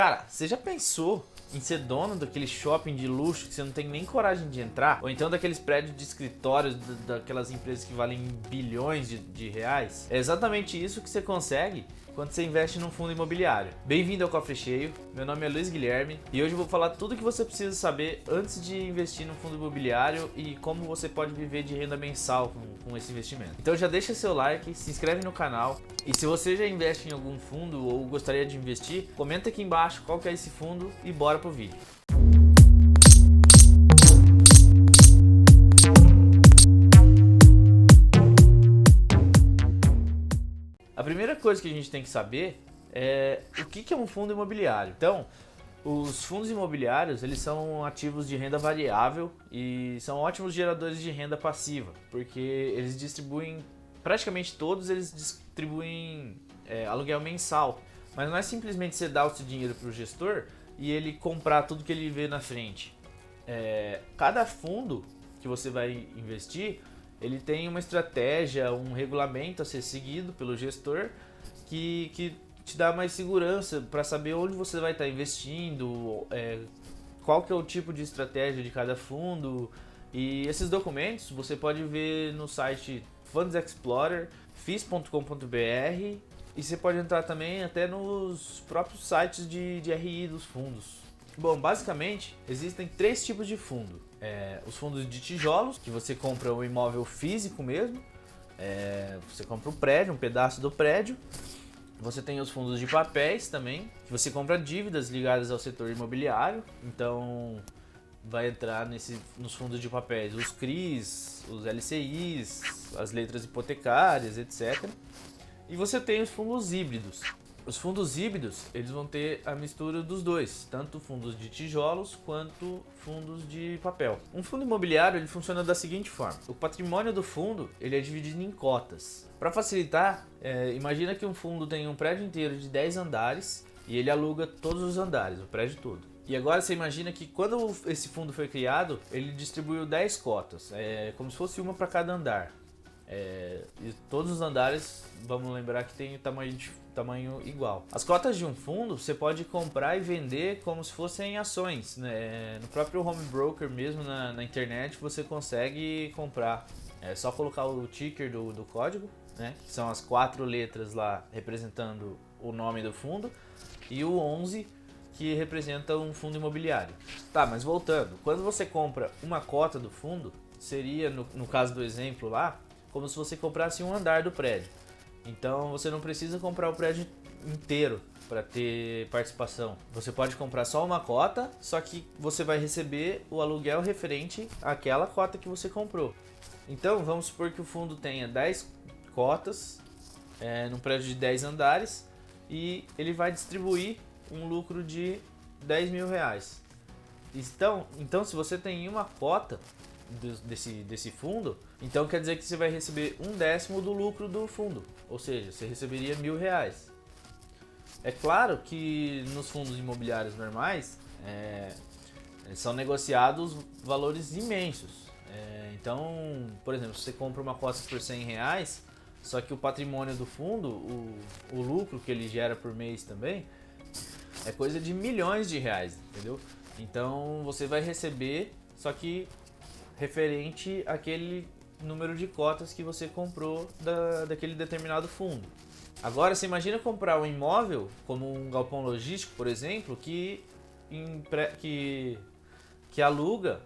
Cara, você já pensou em ser dono daquele shopping de luxo que você não tem nem coragem de entrar? Ou então daqueles prédios de escritórios daquelas empresas que valem bilhões de reais? É exatamente isso que você consegue quando você investe num fundo imobiliário. Bem-vindo ao Cofre Cheio, meu nome é Luiz Guilherme e hoje eu vou falar tudo o que você precisa saber antes de investir num fundo imobiliário e como você pode viver de renda mensal com esse investimento. Então já deixa seu like, se inscreve no canal e se você já investe em algum fundo ou gostaria de investir, comenta aqui embaixo qual que é esse fundo e bora pro vídeo. A primeira coisa que a gente tem que saber é o que é um fundo imobiliário. Então, os fundos imobiliários, eles são ativos de renda variável e são ótimos geradores de renda passiva, porque eles distribuem, praticamente todos eles distribuem aluguel mensal. Mas não é simplesmente você dar o seu dinheiro para o gestor e ele comprar tudo que ele vê na frente. Cada fundo que você vai investir, ele tem uma estratégia, um regulamento a ser seguido pelo gestor que te dá mais segurança para saber onde você vai estar investindo, qual que é o tipo de estratégia de cada fundo. E esses documentos você pode ver no site Funds Explorer, fis.com.br, e você pode entrar também até nos próprios sites de RI dos fundos. Bom, basicamente existem três tipos de fundo. Os fundos de tijolos, que você compra um imóvel físico mesmo, você compra um prédio, um pedaço do prédio. Você tem os fundos de papéis também, que você compra dívidas ligadas ao setor imobiliário. Então vai entrar nos fundos de papéis os CRIs, os LCIs, as letras hipotecárias, etc. E você tem os fundos híbridos. Os fundos híbridos, eles vão ter a mistura dos dois, tanto fundos de tijolos quanto fundos de papel. Um fundo imobiliário, ele funciona da seguinte forma: o patrimônio do fundo, ele é dividido em cotas. Para facilitar, imagina que um fundo tem um prédio inteiro de 10 andares e ele aluga todos os andares, o prédio todo. E agora você imagina que quando esse fundo foi criado, ele distribuiu 10 cotas, como se fosse uma para cada andar. E todos os andares, vamos lembrar que tem tamanho igual. As cotas de um fundo você pode comprar e vender como se fossem ações, né? No próprio home broker mesmo, na internet, você consegue comprar. É só colocar o ticker do código, né? Que são as 4 letras lá representando o nome do fundo, e o 11 que representa um fundo imobiliário. Tá, mas voltando, quando você compra uma cota do fundo, seria, no caso do exemplo lá, como se você comprasse um andar do prédio. Então você não precisa comprar o prédio inteiro para ter participação. Você pode comprar só uma cota, só que você vai receber o aluguel referente àquela cota que você comprou. Então vamos supor que o fundo tenha 10 cotas num prédio de 10 andares e ele vai distribuir um lucro de 10 mil reais. Então se você tem uma cota desse fundo, então quer dizer que você vai receber 1/10 do lucro do fundo, ou seja, você receberia R$1.000. É claro que nos fundos imobiliários normais são negociados valores imensos. Então, por exemplo, se você compra uma cota por R$100, só que o patrimônio do fundo, o lucro que ele gera por mês também, é coisa de milhões de reais, entendeu? Então você vai receber, só que referente àquele número de cotas que você comprou daquele determinado fundo. Agora você imagina comprar um imóvel, como um galpão logístico, por exemplo, que aluga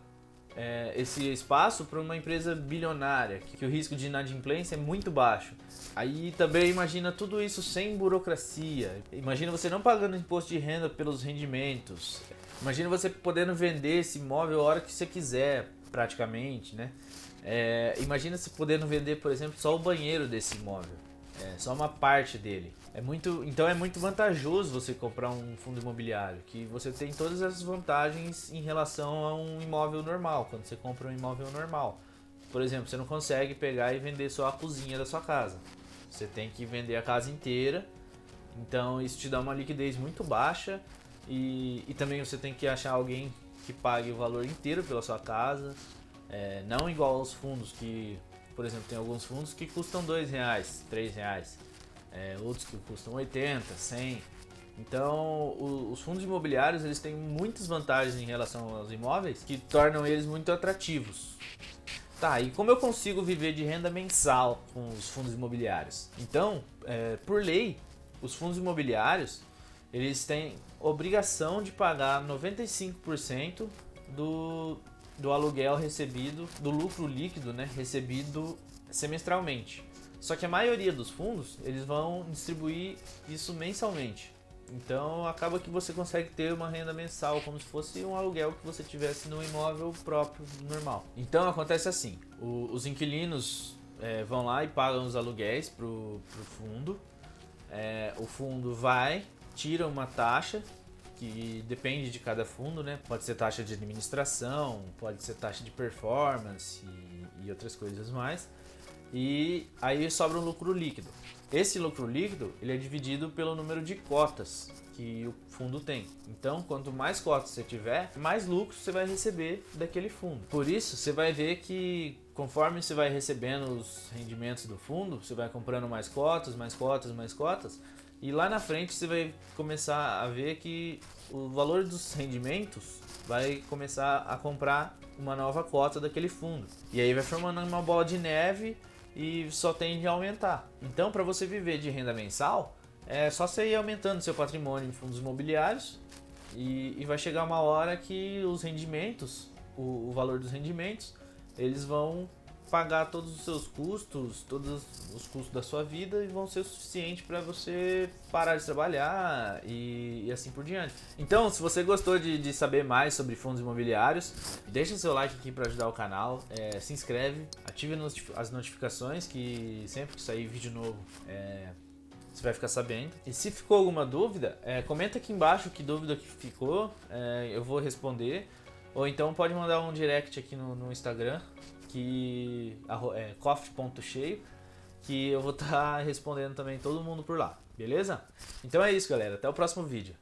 esse espaço para uma empresa bilionária, que o risco de inadimplência é muito baixo. Aí também imagina tudo isso sem burocracia. Imagina você não pagando imposto de renda pelos rendimentos. Imagina você podendo vender esse imóvel a hora que você quiser, praticamente, né? Imagina você podendo vender, por exemplo, só o banheiro desse imóvel, só uma parte dele. Então é muito vantajoso você comprar um fundo imobiliário, que você tem todas essas vantagens em relação a um imóvel normal, quando você compra um imóvel normal. Por exemplo, você não consegue pegar e vender só a cozinha da sua casa. Você tem que vender a casa inteira, então isso te dá uma liquidez muito baixa e também você tem que achar alguém que pague o valor inteiro pela sua casa, não igual aos fundos que, por exemplo, tem alguns fundos que custam R$2, R$3, outros que custam 80, 100. Então, os fundos imobiliários eles têm muitas vantagens em relação aos imóveis que tornam eles muito atrativos. Tá, e como eu consigo viver de renda mensal com os fundos imobiliários? Então, por lei, os fundos imobiliários eles têm obrigação de pagar 95% do aluguel recebido, do lucro líquido, né, recebido semestralmente. Só que a maioria dos fundos eles vão distribuir isso mensalmente. Então acaba que você consegue ter uma renda mensal como se fosse um aluguel que você tivesse no imóvel próprio, normal. Então acontece assim, os inquilinos vão lá e pagam os aluguéis pro fundo. O fundo vai, tira uma taxa que depende de cada fundo, né? Pode ser taxa de administração, pode ser taxa de performance e outras coisas mais. E aí sobra um lucro líquido. Esse lucro líquido ele é dividido pelo número de cotas que o fundo tem. Então, quanto mais cotas você tiver, mais lucro você vai receber daquele fundo. Por isso, você vai ver que conforme você vai recebendo os rendimentos do fundo, você vai comprando mais cotas, mais cotas, mais cotas. E lá na frente você vai começar a ver que o valor dos rendimentos vai começar a comprar uma nova cota daquele fundo. E aí vai formando uma bola de neve e só tende a aumentar. Então, para você viver de renda mensal, é só você ir aumentando seu patrimônio em fundos imobiliários e vai chegar uma hora que os rendimentos, o valor dos rendimentos, eles vão pagar todos os seus custos, todos os custos da sua vida e vão ser o suficiente para você parar de trabalhar e assim por diante. Então, se você gostou de saber mais sobre fundos imobiliários, deixa seu like aqui para ajudar o canal, se inscreve, ative as notificações que sempre que sair vídeo novo você vai ficar sabendo. E se ficou alguma dúvida, comenta aqui embaixo que dúvida que ficou, eu vou responder. Ou então pode mandar um direct aqui no Instagram, que é coffee.cheio, que eu vou estar respondendo também todo mundo por lá, beleza? Então é isso, galera. Até o próximo vídeo.